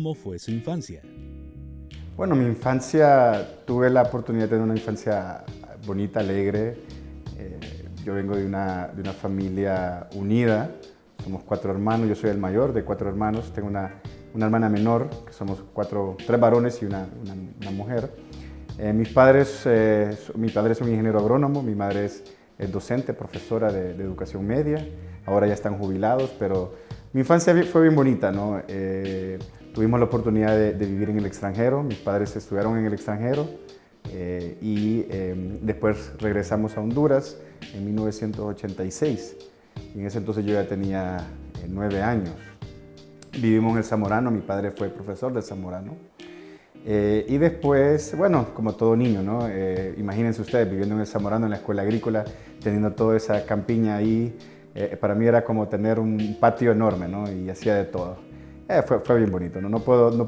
¿Cómo fue su infancia? Bueno, mi infancia, tuve la oportunidad de tener una infancia bonita, alegre. Yo vengo de una familia unida, somos 4 hermanos, yo soy el mayor de 4 hermanos, tengo una hermana menor, que somos 3 varones y una mujer. Mi padre es un ingeniero agrónomo, mi madre es docente, profesora de educación media, ahora ya están jubilados, pero mi infancia fue bien bonita, ¿no? Tuvimos la oportunidad de vivir en el extranjero, mis padres estudiaron en el extranjero y después regresamos a Honduras en 1986. Y en ese entonces yo ya tenía 9 años. Vivimos en el Zamorano, mi padre fue profesor del Zamorano. Y después, bueno, como todo niño, ¿no? Imagínense ustedes viviendo en el Zamorano, en la escuela agrícola, teniendo toda esa campiña ahí. Para mí era como tener un patio enorme, ¿no? Y hacía de todo. Fue bien bonito, ¿no? No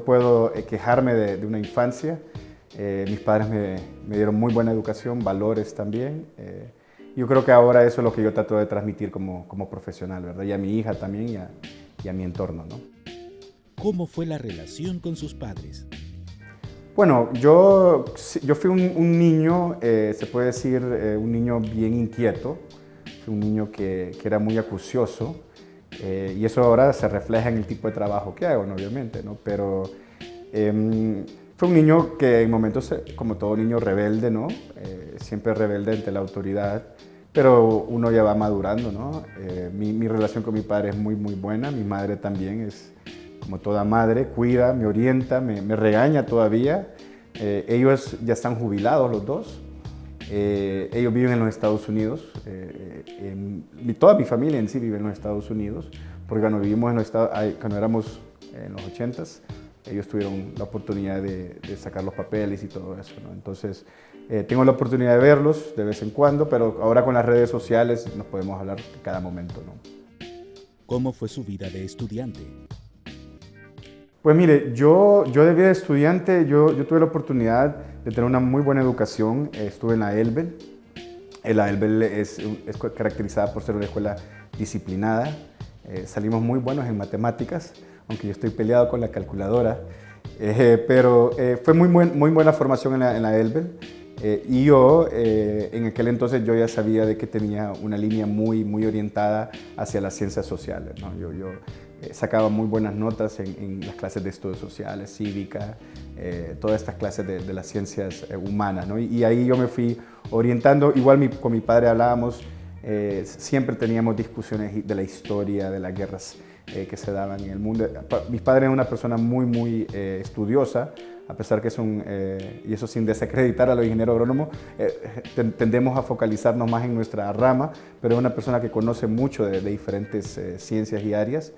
puedo quejarme de una infancia. Mis padres me dieron muy buena educación, valores también. Yo creo que ahora eso es lo que yo trato de transmitir como profesional, ¿verdad? Y a mi hija también y a mi entorno, ¿no? ¿Cómo fue la relación con sus padres? Bueno, yo fui un niño, se puede decir, un niño bien inquieto, fui un niño que era muy acucioso, y eso ahora se refleja en el tipo de trabajo que hago, ¿no? Obviamente, ¿no? Pero fue un niño que en momentos, como todo niño rebelde, ¿no? Siempre rebelde ante la autoridad, pero uno ya va madurando, ¿no? Mi relación con mi padre es muy, muy buena, mi madre también es como toda madre, cuida, me orienta, me regaña todavía. Ellos ya están jubilados los dos. Ellos viven en los Estados Unidos. Toda mi familia en sí vive en los Estados Unidos, porque cuando vivimos en los Estados, cuando éramos en los 80s, ellos tuvieron la oportunidad de sacar los papeles y todo eso, ¿no? Entonces, tengo la oportunidad de verlos de vez en cuando, pero ahora con las redes sociales nos podemos hablar cada momento, ¿no? ¿Cómo fue su vida de estudiante? Pues mire, yo de vida de estudiante, yo tuve la oportunidad de tener una muy buena educación. Estuve en la ELBEL. La ELBEL es caracterizada por ser una escuela disciplinada. Salimos muy buenos en matemáticas, aunque yo estoy peleado con la calculadora. Pero fue muy buena formación en la ELBEL. Y yo, en aquel entonces, yo ya sabía de que tenía una línea muy orientada hacia las ciencias sociales, ¿no? Yo sacaba muy buenas notas en las clases de estudios sociales, cívica, todas estas clases de las ciencias humanas, ¿no? Y ahí yo me fui orientando. Igual con mi padre hablábamos, siempre teníamos discusiones de la historia, de las guerras que se daban en el mundo. Mi padre es una persona muy estudiosa, a pesar que y eso sin desacreditar a los ingenieros agrónomos, tendemos a focalizarnos más en nuestra rama, pero es una persona que conoce mucho de diferentes ciencias y áreas.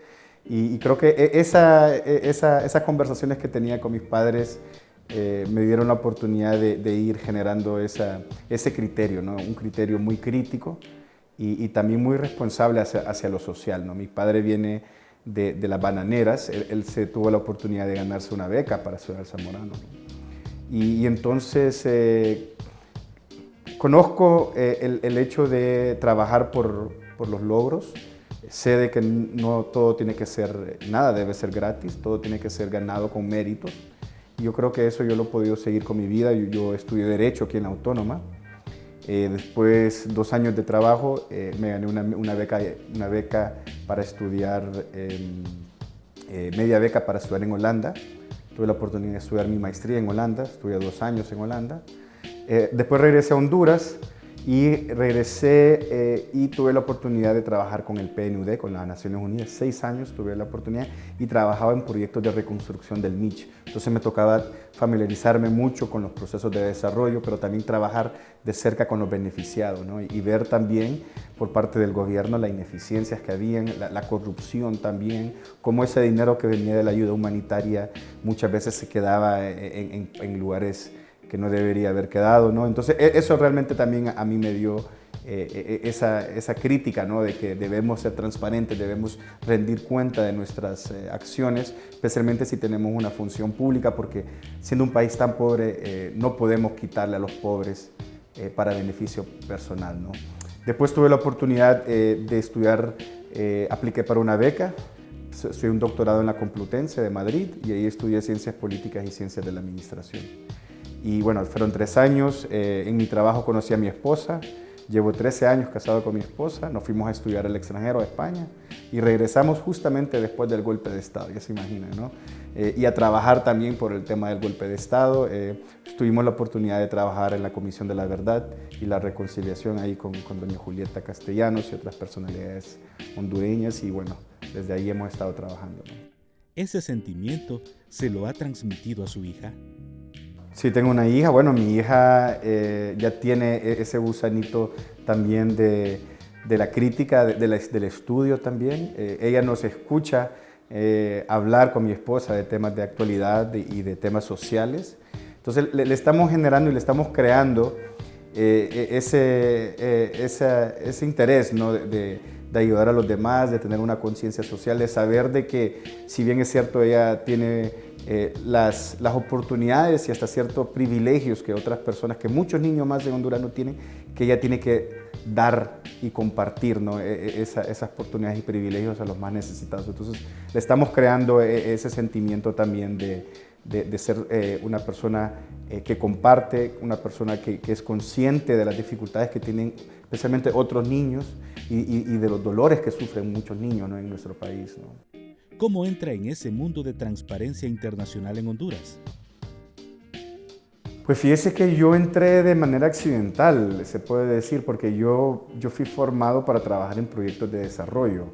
Y creo que esas conversaciones que tenía con mis padres me dieron la oportunidad de ir generando ese criterio, ¿no? Un criterio muy crítico y también muy responsable hacia lo social, ¿no? Mi padre viene de las bananeras, él se tuvo la oportunidad de ganarse una beca para estudiar Zamorano, ¿no? Y entonces conozco el hecho de trabajar por los logros. Sé de que no todo tiene que ser, nada debe ser gratis, todo tiene que ser ganado con méritos. Y yo creo que eso yo lo he podido seguir con mi vida. Yo estudié Derecho aquí en la Autónoma. Después, 2 años de trabajo, me gané una beca para estudiar, media beca para estudiar en Holanda. Tuve la oportunidad de estudiar mi maestría en Holanda, estudié 2 años en Holanda. Después regresé a Honduras y y tuve la oportunidad de trabajar con el PNUD, con las Naciones Unidas. 6 años tuve la oportunidad y trabajaba en proyectos de reconstrucción del Mitch. Entonces me tocaba familiarizarme mucho con los procesos de desarrollo, pero también trabajar de cerca con los beneficiados, ¿no? Y ver también por parte del gobierno las ineficiencias que habían, la corrupción también, cómo ese dinero que venía de la ayuda humanitaria muchas veces se quedaba en lugares que no debería haber quedado, ¿no? Entonces, eso realmente también a mí me dio esa crítica, ¿no? De que debemos ser transparentes, debemos rendir cuenta de nuestras acciones, especialmente si tenemos una función pública, porque siendo un país tan pobre, no podemos quitarle a los pobres para beneficio personal, ¿no? Después tuve la oportunidad de estudiar, apliqué para una beca, soy un doctorado en la Complutense de Madrid y ahí estudié Ciencias Políticas y Ciencias de la Administración. Y bueno, fueron 3 años. En mi trabajo conocí a mi esposa. Llevo 13 años casado con mi esposa. Nos fuimos a estudiar al extranjero, a España, y regresamos justamente después del golpe de Estado, ya se imaginan, ¿no? Y a trabajar también por el tema del golpe de Estado. Tuvimos la oportunidad de trabajar en la Comisión de la Verdad y la Reconciliación ahí con doña Julieta Castellanos y otras personalidades hondureñas, y bueno, desde ahí hemos estado trabajando, ¿no? ¿Ese sentimiento se lo ha transmitido a su hija? Sí, tengo una hija. Bueno, mi hija ya tiene ese gusanito también de la crítica, del estudio también. Ella nos escucha hablar con mi esposa de temas de actualidad y de temas sociales. Entonces le estamos generando y le estamos creando ese interés, ¿no? de ayudar a los demás, de tener una conciencia social, de saber de que, si bien es cierto, ella tiene las oportunidades y hasta ciertos privilegios que otras personas, que muchos niños más en Honduras no tienen, que ella tiene que dar y compartir, ¿no? esas oportunidades y privilegios a los más necesitados. Entonces le estamos creando ese sentimiento también de ser una persona que comparte, una persona que es consciente de las dificultades que tienen especialmente otros niños y de los dolores que sufren muchos niños, ¿no? En nuestro país, ¿no? ¿Cómo entra en ese mundo de transparencia internacional en Honduras? Pues fíjese que yo entré de manera accidental, se puede decir, porque yo fui formado para trabajar en proyectos de desarrollo.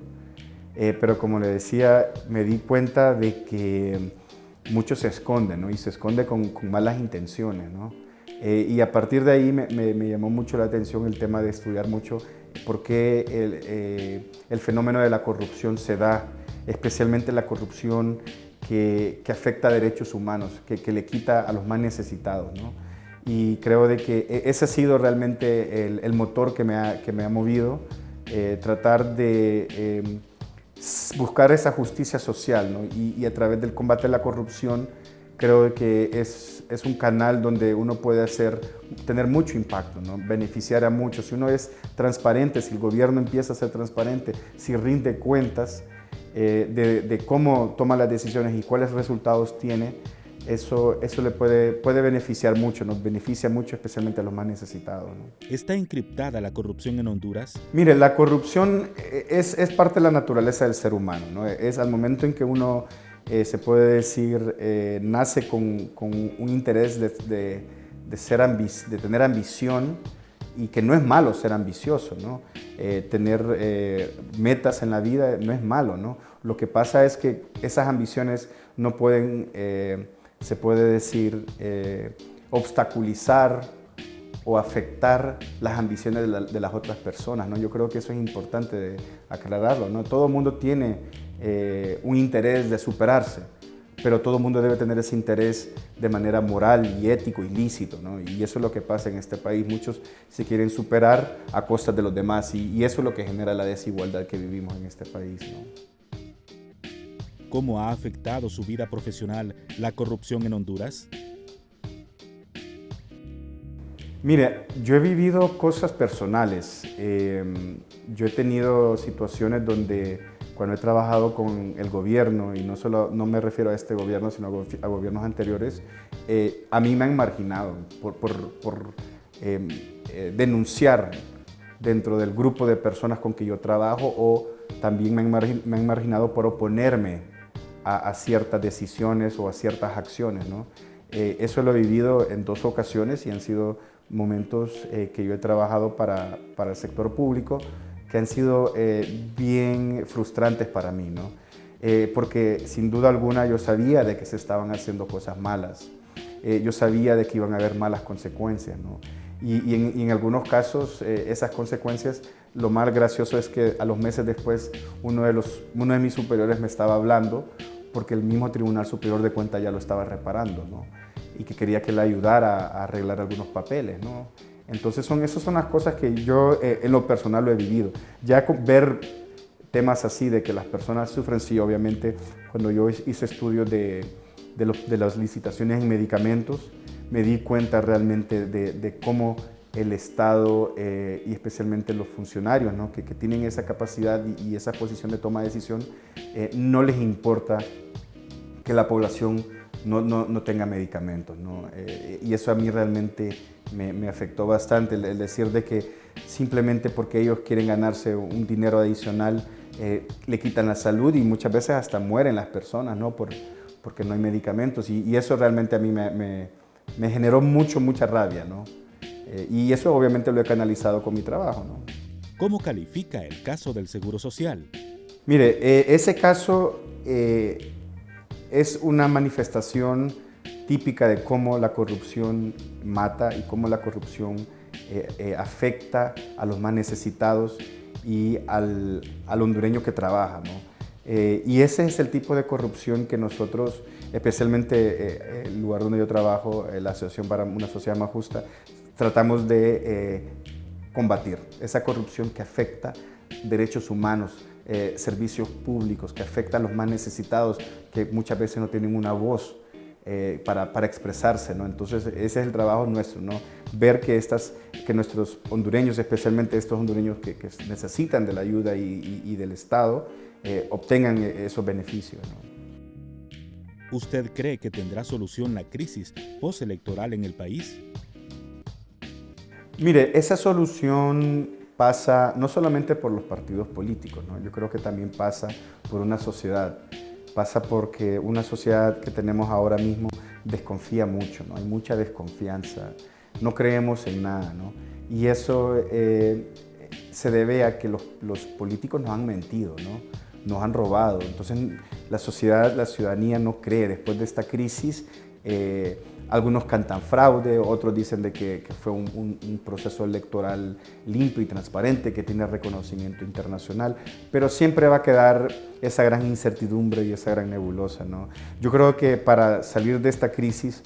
Pero como le decía, me di cuenta de que mucho se esconde, ¿no? Y se esconde con malas intenciones, ¿no? Y a partir de ahí me llamó mucho la atención el tema de estudiar mucho por qué el fenómeno de la corrupción se da, especialmente la corrupción que afecta a derechos humanos, que le quita a los más necesitados, ¿no? Y creo de que ese ha sido realmente el motor que me ha movido, tratar de buscar esa justicia social, ¿no? Y a través del combate a la corrupción, creo que es un canal donde uno puede tener mucho impacto, ¿no? Beneficiar a muchos. Si uno es transparente, si el gobierno empieza a ser transparente, si rinde cuentas de cómo toma las decisiones y cuáles resultados tiene, eso le puede beneficiar mucho, nos beneficia mucho, especialmente a los más necesitados, ¿no? ¿Está encriptada la corrupción en Honduras? Mire, la corrupción es parte de la naturaleza del ser humano, ¿no? Es al momento en que uno, se puede decir, nace con un interés de tener ambición, y que no es malo ser ambicioso, ¿no? Tener metas en la vida no es malo, ¿no? Lo que pasa es que esas ambiciones no pueden, se puede decir, obstaculizar o afectar las ambiciones de las otras personas, ¿no? Yo creo que eso es importante aclararlo, ¿no? Todo el mundo tiene un interés de superarse, pero todo el mundo debe tener ese interés de manera moral y ético y lícito, ¿no? Y eso es lo que pasa en este país. Muchos se quieren superar a costa de los demás, y eso es lo que genera la desigualdad que vivimos en este país, ¿no? ¿Cómo ha afectado su vida profesional la corrupción en Honduras? Mire, yo he vivido cosas personales. Yo he tenido situaciones donde, cuando he trabajado con el gobierno, y no me refiero a este gobierno, sino a gobiernos anteriores, a mí me han marginado por denunciar dentro del grupo de personas con que yo trabajo, o también me han marginado por oponerme a ciertas decisiones o a ciertas acciones, ¿no? Eso lo he vivido en 2 ocasiones, y han sido momentos que yo he trabajado para el sector público, que han sido bien frustrantes para mí, ¿no? Porque sin duda alguna yo sabía de que se estaban haciendo cosas malas, yo sabía de que iban a haber malas consecuencias, ¿no? Y en algunos casos esas consecuencias, lo más gracioso es que a los meses después uno de mis superiores me estaba hablando, porque el mismo Tribunal Superior de Cuentas ya lo estaba reparando, ¿no? Y que quería que le ayudara a arreglar algunos papeles, ¿no? Entonces esas son las cosas que yo en lo personal lo he vivido. Ya ver temas así de que las personas sufren, sí, obviamente. Cuando yo hice estudios de las licitaciones en medicamentos, me di cuenta realmente de cómo el Estado y especialmente los funcionarios, ¿no? que tienen esa capacidad y esa posición de toma de decisión, no les importa que la población no tenga medicamentos, ¿no? Y eso a mí realmente me afectó bastante, el decir de que simplemente porque ellos quieren ganarse un dinero adicional, le quitan la salud y muchas veces hasta mueren las personas, ¿no? Porque no hay medicamentos. Y eso realmente a mí me generó mucha rabia, ¿no? Y eso obviamente lo he canalizado con mi trabajo, ¿no? ¿Cómo califica el caso del Seguro Social? Mire, ese caso es una manifestación típica de cómo la corrupción mata y cómo la corrupción afecta a los más necesitados y al hondureño que trabaja, ¿no? Y ese es el tipo de corrupción que nosotros, especialmente el lugar donde yo trabajo, la Asociación para una Sociedad Más Justa, tratamos de combatir. Esa corrupción que afecta derechos humanos, servicios públicos, que afecta a los más necesitados, que muchas veces no tienen una voz para expresarse, ¿no? Entonces ese es el trabajo nuestro, ¿no? Ver que nuestros hondureños, especialmente estos hondureños que necesitan de la ayuda y del Estado, obtengan esos beneficios, ¿no? ¿Usted cree que tendrá solución la crisis postelectoral en el país? Mire, esa solución pasa no solamente por los partidos políticos, ¿no? Yo creo que también pasa por una sociedad. Pasa porque una sociedad que tenemos ahora mismo desconfía mucho, ¿no? Hay mucha desconfianza, no creemos en nada, ¿no? Y eso se debe a que los políticos nos han mentido, ¿no? Nos han robado. Entonces la sociedad, la ciudadanía no cree. Después de esta crisis, algunos cantan fraude, otros dicen de que fue un proceso electoral limpio y transparente, que tiene reconocimiento internacional, pero siempre va a quedar esa gran incertidumbre y esa gran nebulosa, ¿no? Yo creo que para salir de esta crisis,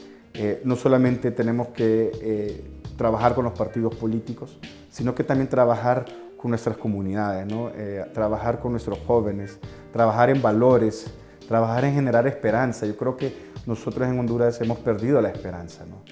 no solamente tenemos que trabajar con los partidos políticos, sino que también trabajar con nuestras comunidades, ¿no? Trabajar con nuestros jóvenes, trabajar en valores, trabajar en generar esperanza. Yo creo que nosotros en Honduras hemos perdido la esperanza, ¿no?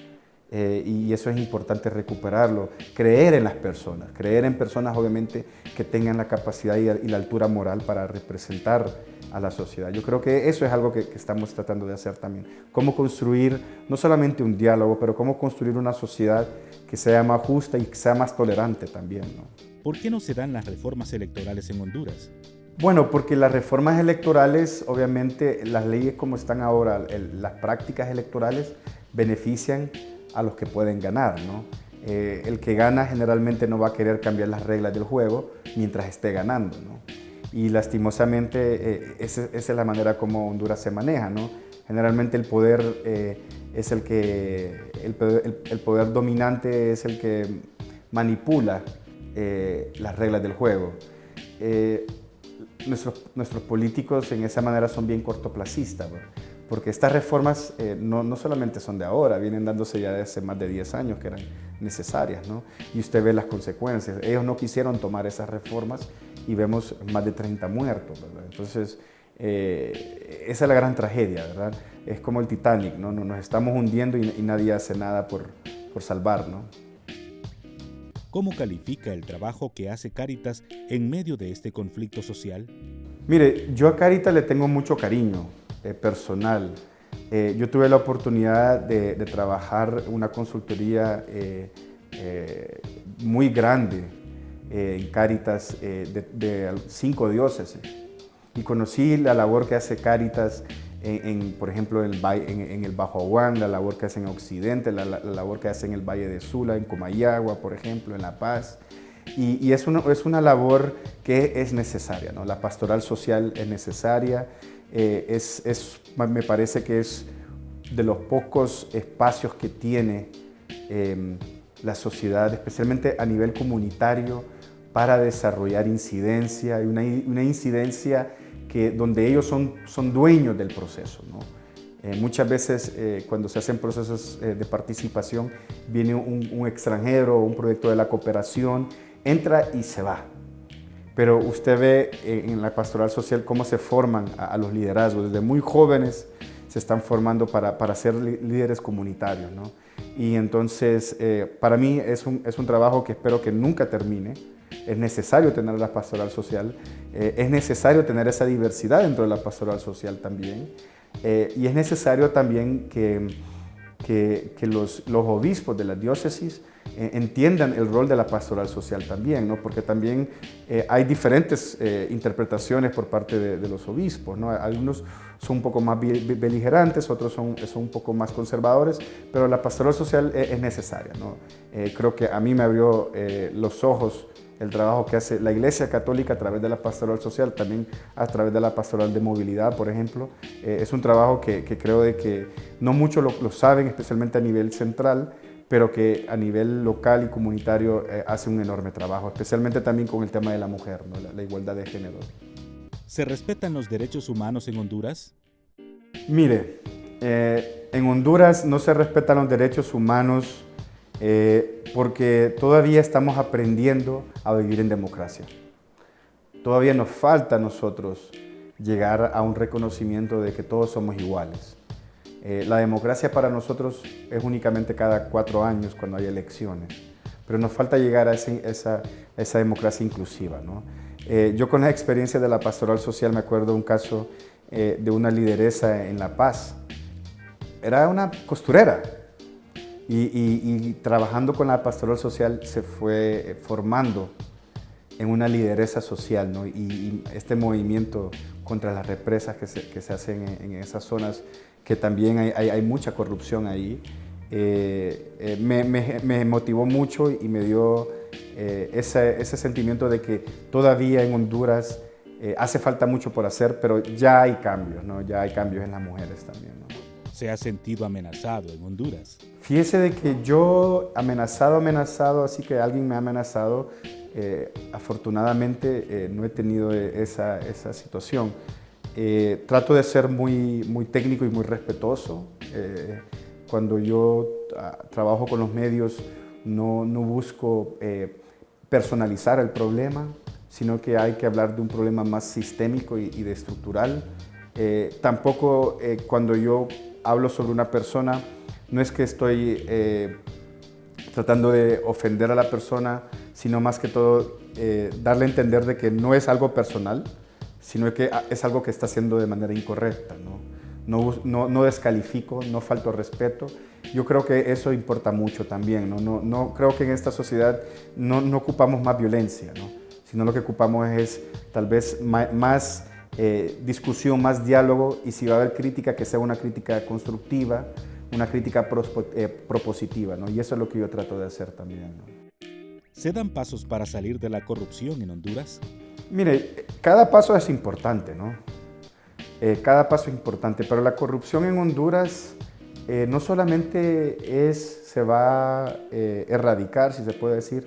Y eso es importante recuperarlo, creer en las personas, creer en personas obviamente que tengan la capacidad y la altura moral para representar a la sociedad. Yo creo que eso es algo que estamos tratando de hacer también. Cómo construir no solamente un diálogo, pero cómo construir una sociedad que sea más justa y que sea más tolerante también, ¿no? ¿Por qué no se dan las reformas electorales en Honduras? Bueno, porque las reformas electorales, obviamente, las leyes como están ahora, las prácticas electorales benefician a los que pueden ganar, ¿no? El que gana generalmente no va a querer cambiar las reglas del juego mientras esté ganando, ¿no? Y lastimosamente esa es la manera como Honduras se maneja, ¿no? Generalmente el poder es el poder dominante es el que manipula las reglas del juego. Nuestros políticos en esa manera son bien cortoplacistas, ¿no? Porque estas reformas no solamente son de ahora, vienen dándose ya desde hace más de 10 años que eran necesarias, ¿no? Y usted ve las consecuencias. Ellos no quisieron tomar esas reformas y vemos más de 30 muertos, ¿verdad? Entonces, esa es la gran tragedia, ¿verdad? Es como el Titanic, ¿no? Nos estamos hundiendo y nadie hace nada por salvar, ¿no? ¿Cómo califica el trabajo que hace Cáritas en medio de este conflicto social? Mire, yo a Cáritas le tengo mucho cariño personal. Yo tuve la oportunidad de trabajar en una consultoría muy grande en Cáritas de 5 diócesis y conocí la labor que hace Cáritas por ejemplo, en el Bajo Aguán, la labor que hace en Occidente, la labor que hace en el Valle de Sula, en Comayagua, por ejemplo, en La Paz. Y es una labor que es necesaria, ¿no? La pastoral social es necesaria, me parece que es de los pocos espacios que tiene la sociedad, especialmente a nivel comunitario, para desarrollar incidencia, y una incidencia donde ellos son dueños del proceso, ¿no? Muchas veces cuando se hacen procesos de participación, viene un extranjero o un proyecto de la cooperación, entra y se va. Pero usted ve en la pastoral social cómo se forman a los liderazgos. Desde muy jóvenes se están formando para ser líderes comunitarios, ¿no? Y entonces, para mí es un trabajo que espero que nunca termine. Es necesario tener la pastoral social, es necesario tener esa diversidad dentro de la pastoral social también, y es necesario también que los obispos de la diócesis entiendan el rol de la pastoral social también, ¿no? Porque también hay diferentes interpretaciones por parte de los obispos, ¿no? Algunos son un poco más beligerantes, otros son un poco más conservadores, pero la pastoral social es necesaria, ¿no? Creo que a mí me abrió los ojos el trabajo que hace la Iglesia Católica a través de la pastoral social, también a través de la pastoral de movilidad, por ejemplo. Es un trabajo que creo de que no muchos lo saben, especialmente a nivel central, pero que a nivel local y comunitario hace un enorme trabajo, especialmente también con el tema de la mujer, ¿no? La igualdad de género. ¿Se respetan los derechos humanos en Honduras? Mire, en Honduras no se respetan los derechos humanos porque todavía estamos aprendiendo a vivir en democracia. Todavía nos falta a nosotros llegar a un reconocimiento de que todos somos iguales. La democracia para nosotros es únicamente cada 4 años cuando hay elecciones, pero nos falta llegar a esa democracia inclusiva, ¿no? Yo con la experiencia de la pastoral social me acuerdo de un caso de una lideresa en La Paz. Era una costurera. Y trabajando con la pastoral social se fue formando en una lideresa social, ¿no? Y este movimiento contra las represas que se hacen en esas zonas, que también hay mucha corrupción ahí, me motivó mucho y me dio ese sentimiento de que todavía en Honduras hace falta mucho por hacer, pero ya hay cambios, ¿no? Ya hay cambios en las mujeres también, ¿no? ¿Se ha sentido amenazado en Honduras? Fíjese de que yo amenazado, así que alguien me ha amenazado, afortunadamente no he tenido esa situación. Trato de ser muy técnico y muy respetuoso. Cuando yo trabajo con los medios no busco personalizar el problema, sino que hay que hablar de un problema más sistémico y de estructural. Tampoco cuando yo hablo sobre una persona, no es que estoy tratando de ofender a la persona, sino más que todo darle a entender de que no es algo personal, sino que es algo que está haciendo de manera incorrecta, ¿no? No descalifico, no falto respeto. Yo creo que eso importa mucho también, ¿no? No creo que en esta sociedad no ocupamos más violencia, ¿no? Sino lo que ocupamos es tal vez más discusión, más diálogo, y si va a haber crítica, que sea una crítica constructiva, una crítica propositiva, ¿no? Y eso es lo que yo trato de hacer también, ¿no? ¿Se dan pasos para salir de la corrupción en Honduras? Mire, cada paso es importante, ¿no? Cada paso es importante, pero la corrupción en Honduras no solamente se va a erradicar, si se puede decir,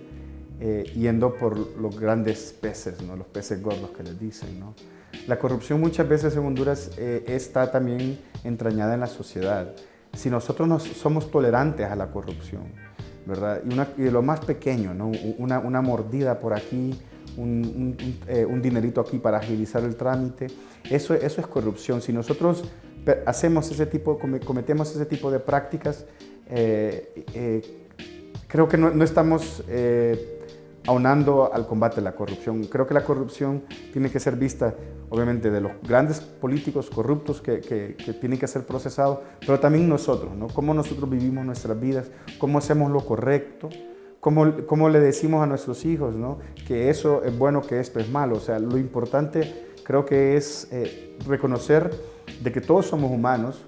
yendo por los grandes peces, ¿no? Los peces gordos que les dicen, ¿no? La corrupción muchas veces en Honduras está también entrañada en la sociedad. Si nosotros no somos tolerantes a la corrupción, ¿verdad? Y de lo más pequeño, ¿no? Una mordida por aquí, un dinerito aquí para agilizar el trámite, eso es corrupción. Si nosotros cometemos ese tipo de prácticas, creo que no estamos aunando al combate a la corrupción. Creo que la corrupción tiene que ser vista, obviamente, de los grandes políticos corruptos que tienen que ser procesados, pero también nosotros, ¿no? Cómo nosotros vivimos nuestras vidas, cómo hacemos lo correcto, cómo le decimos a nuestros hijos, ¿no? Que eso es bueno, que esto es malo. O sea, lo importante creo que es reconocer de que todos somos humanos,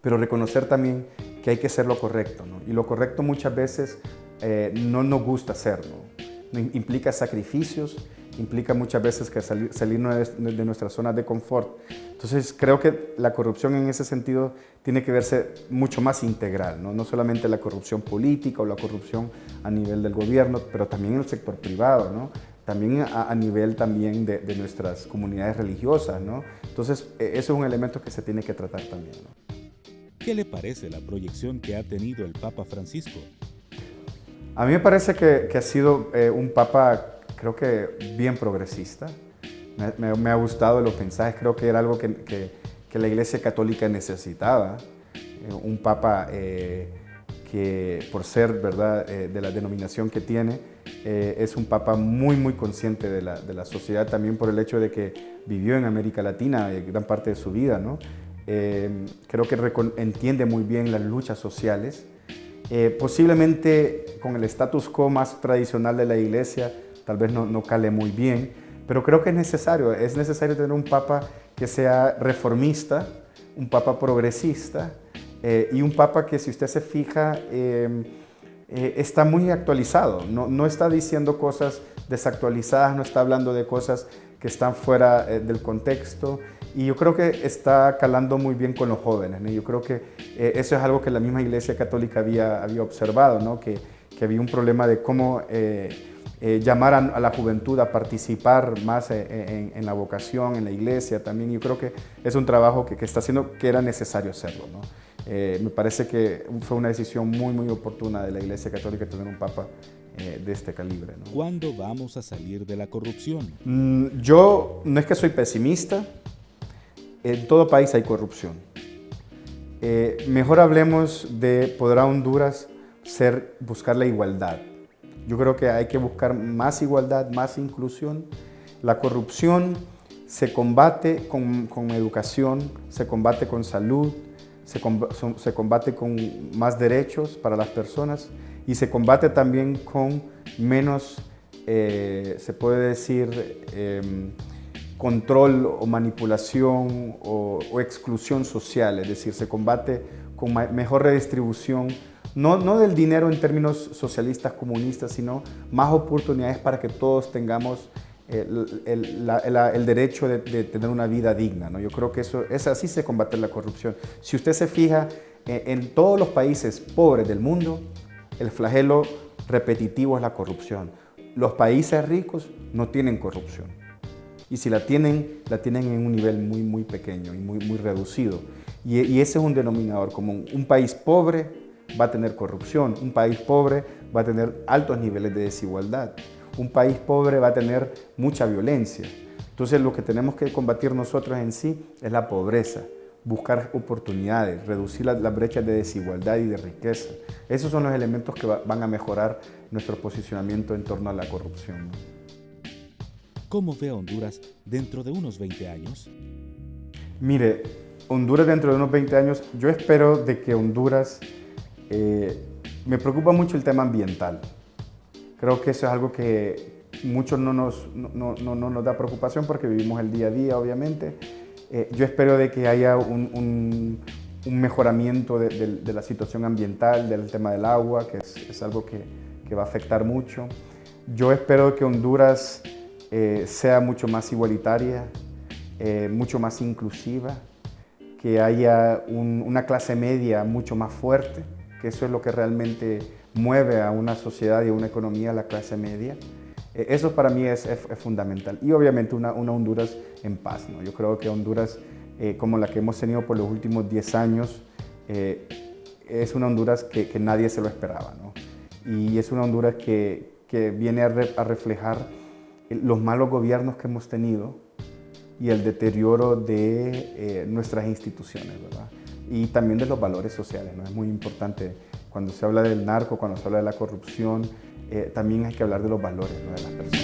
pero reconocer también que hay que hacer lo correcto, ¿no? Y lo correcto muchas veces no nos gusta hacerlo. Implica sacrificios, implica muchas veces que salirnos de nuestra zona de confort. Entonces creo que la corrupción en ese sentido tiene que verse mucho más integral, ¿no? No solamente la corrupción política o la corrupción a nivel del gobierno, pero también en el sector privado, ¿no? También a nivel también de nuestras comunidades religiosas, ¿no? Entonces eso es un elemento que se tiene que tratar también, ¿no? ¿Qué le parece la proyección que ha tenido el Papa Francisco? A mí me parece que ha sido un papa, creo que bien progresista. Me ha gustado los mensajes, creo que era algo que la Iglesia Católica necesitaba. Un papa que por ser, ¿verdad?, de la denominación que tiene, es un papa muy, muy consciente de la sociedad, también por el hecho de que vivió en América Latina gran parte de su vida, ¿no? Creo que entiende muy bien las luchas sociales. Posiblemente con el status quo más tradicional de la Iglesia, tal vez no cale muy bien, pero creo que es necesario tener un papa que sea reformista, un papa progresista, y un papa que, si usted se fija, está muy actualizado, no está diciendo cosas desactualizadas, no está hablando de cosas que están fuera del contexto, y yo creo que está calando muy bien con los jóvenes, ¿no? Yo creo que eso es algo que la misma Iglesia Católica había observado, ¿no? Que había un problema de cómo llamar a la juventud a participar más en la vocación, en la Iglesia también. Yo creo que es un trabajo que está haciendo, que era necesario hacerlo, ¿no? Me parece que fue una decisión muy, muy oportuna de la Iglesia Católica tener un papa de este calibre, ¿no? ¿Cuándo vamos a salir de la corrupción? Yo no es que soy pesimista, en todo país hay corrupción. Mejor hablemos de, ¿podrá Honduras buscar la igualdad? Yo creo que hay que buscar más igualdad, más inclusión. La corrupción se combate con educación, se combate con salud, se combate con más derechos para las personas y se combate también con menos, se puede decir, control o manipulación o exclusión social. Es decir, se combate con mejor redistribución, no del dinero en términos socialistas, comunistas, sino más oportunidades para que todos tengamos el derecho de tener una vida digna, ¿no? Yo creo que así se combate la corrupción. Si usted se fija, en todos los países pobres del mundo, el flagelo repetitivo es la corrupción. Los países ricos no tienen corrupción. Y si la tienen en un nivel muy, muy pequeño y muy, muy reducido. Y ese es un denominador común. Un país pobre va a tener corrupción. Un país pobre va a tener altos niveles de desigualdad. Un país pobre va a tener mucha violencia. Entonces, lo que tenemos que combatir nosotros en sí es la pobreza, buscar oportunidades, reducir las brechas de desigualdad y de riqueza. Esos son los elementos que van a mejorar nuestro posicionamiento en torno a la corrupción, ¿no? ¿Cómo ve a Honduras dentro de unos 20 años? Mire, Honduras dentro de unos 20 años, yo espero de que Honduras, me preocupa mucho el tema ambiental. Creo que eso es algo que muchos no nos da preocupación porque vivimos el día a día, obviamente. Yo espero de que haya un mejoramiento de la situación ambiental, del tema del agua, que es algo que va a afectar mucho. Yo espero que Honduras sea mucho más igualitaria, mucho más inclusiva, que haya una clase media mucho más fuerte, que eso es lo que realmente mueve a una sociedad y a una economía, la clase media. Eso para mí es fundamental. Y obviamente una Honduras en paz, ¿no? Yo creo que Honduras, como la que hemos tenido por los últimos 10 años, es una Honduras que nadie se lo esperaba, ¿no? Y es una Honduras que viene a reflejar los malos gobiernos que hemos tenido y el deterioro de nuestras instituciones, ¿verdad? Y también de los valores sociales, ¿no? Es muy importante cuando se habla del narco, cuando se habla de la corrupción, también hay que hablar de los valores, ¿no?, de las personas.